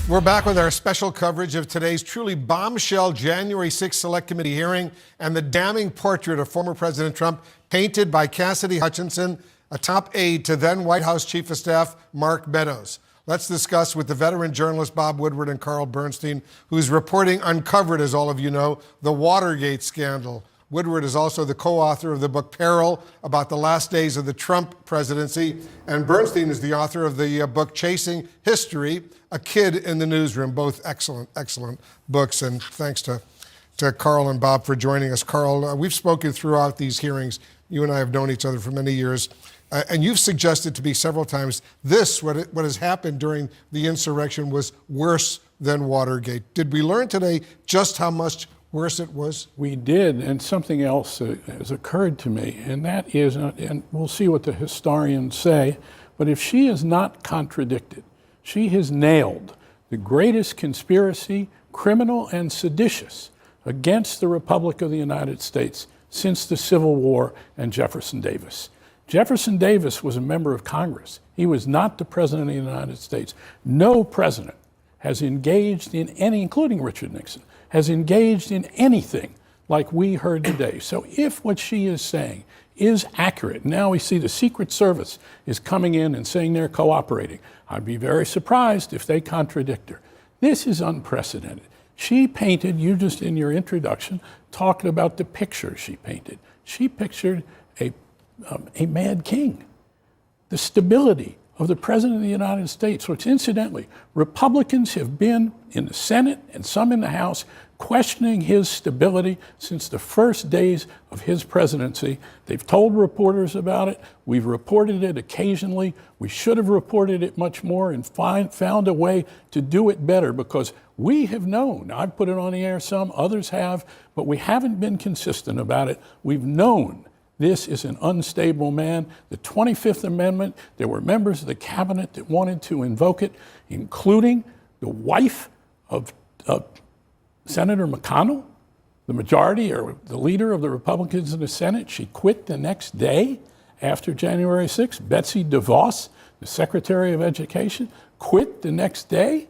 We're back with our special coverage of today's truly bombshell January 6th Select Committee hearing and the damning portrait of former President Trump painted by Cassidy Hutchinson, a top aide to then White House Chief of Staff Mark Meadows. Let's discuss with the veteran journalist Bob Woodward and Carl Bernstein, whose reporting uncovered, as all of you know, the Watergate scandal. Woodward is also the co-author of the book Peril, about the last days of the Trump presidency. And Bernstein is the author of the book Chasing History, A Kid in the Newsroom. Both excellent books. And thanks to Carl and Bob for joining us. Carl, we've spoken throughout these hearings. You and I have known each other for many years. And you've suggested to me several times what has happened during the insurrection was worse than Watergate. Did we learn today just how much worse it was? We did, and something else has occurred to me, and that is, and we'll see what the historians say, but if she is not contradicted, she has nailed the greatest conspiracy, criminal and seditious, against the Republic of the United States since the Civil War and Jefferson Davis. Jefferson Davis was a member of Congress. He was not the President of the United States. No president has engaged in any, including Richard Nixon, has engaged in anything like we heard today. So if what she is saying is accurate, now we see the Secret Service is coming in and saying they're cooperating. I'd be very surprised if they contradict her. This is unprecedented. She painted, you just in your introduction, talking about the picture she painted. She pictured a mad king, the stability of the President of the United States, which incidentally, Republicans have been in the Senate and some in the House questioning his stability since the first days of his presidency. They've told reporters about it. We've reported it occasionally. We should have reported it much more and found a way to do it better, because we have known. I've put it on the air some, others have, but we haven't been consistent about it. We've known this is an unstable man. The 25th Amendment, there were members of the cabinet that wanted to invoke it, including the wife of Senator McConnell, the majority or the leader of the Republicans in the Senate. She quit the next day after January 6th. Betsy DeVos, the Secretary of Education, quit the next day.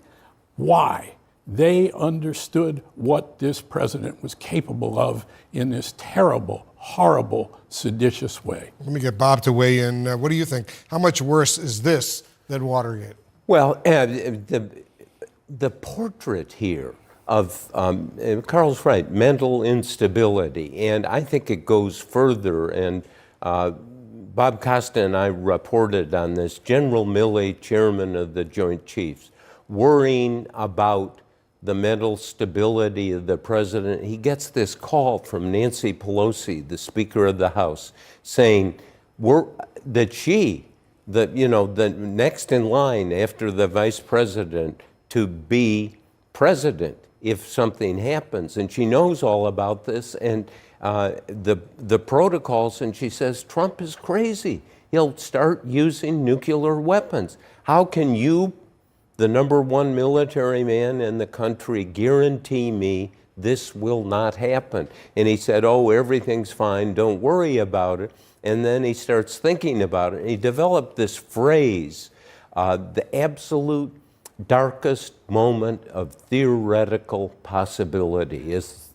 Why? They understood what this president was capable of in this terrible, horrible, seditious way. Let me get Bob to weigh in. What do you think? How much worse is this than Watergate? Well, the portrait here of, Carl's right, mental instability, and I think it goes further, and Bob Costa and I reported on this. General Milley, chairman of the Joint Chiefs, worrying about the mental stability of the president. He gets this call from Nancy Pelosi, the Speaker of the House, saying that she, the next in line after the vice president to be president if something happens. And she knows all about this and the protocols, and she says, Trump is crazy. He'll start using nuclear weapons. How can you, the #1 military man in the country, guarantee me this will not happen? And he said, oh, everything's fine, don't worry about it. And then he starts thinking about it. He developed this phrase, the absolute darkest moment of theoretical possibility. Is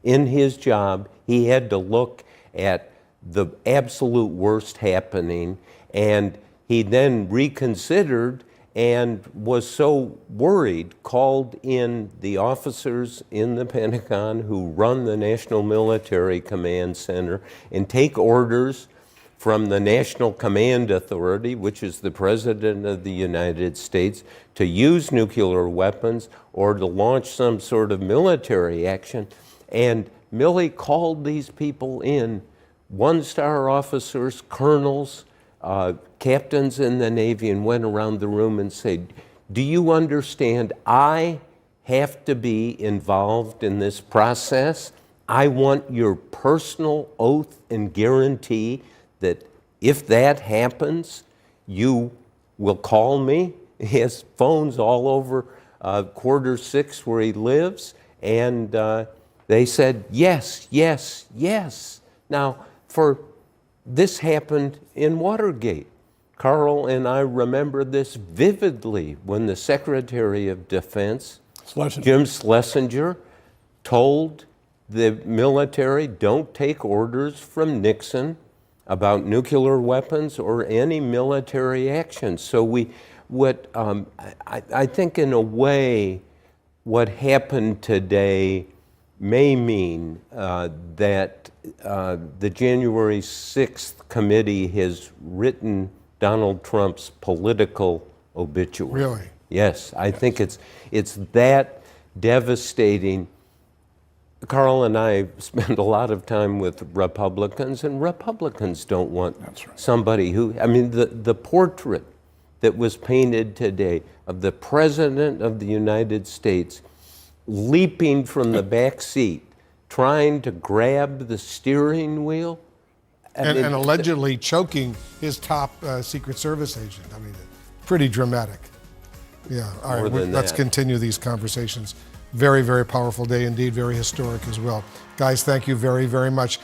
in his job, he had to look at the absolute worst happening, and he then reconsidered and was so worried, called in the officers in the Pentagon who run the National Military Command Center and take orders from the National Command Authority, which is the President of the United States, to use nuclear weapons or to launch some sort of military action. And Milley called these people in, one-star officers, colonels, captains in the Navy, and went around the room and said, do you understand I have to be involved in this process? I want your personal oath and guarantee that if that happens, you will call me. He has phones all over quarter 6 where he lives, and they said, yes, yes, yes. Now, this happened in Watergate. Carl and I remember this vividly when the Secretary of Defense, Schlesinger. Jim Schlesinger, told the military, don't take orders from Nixon about nuclear weapons or any military action. So I think in a way, what happened today may mean that the January 6th committee has written Donald Trump's political obituary. Really? Yes, I think it's that devastating. Carl and I spend a lot of time with Republicans, and Republicans don't want somebody who, I mean, the portrait that was painted today of the President of the United States leaping from the back seat, trying to grab the steering wheel. And allegedly choking his top Secret Service agent. I mean, pretty dramatic. Yeah, all right, More than let's that. continue these conversations. Very, very powerful day indeed, very historic as well. Guys, thank you very, very much.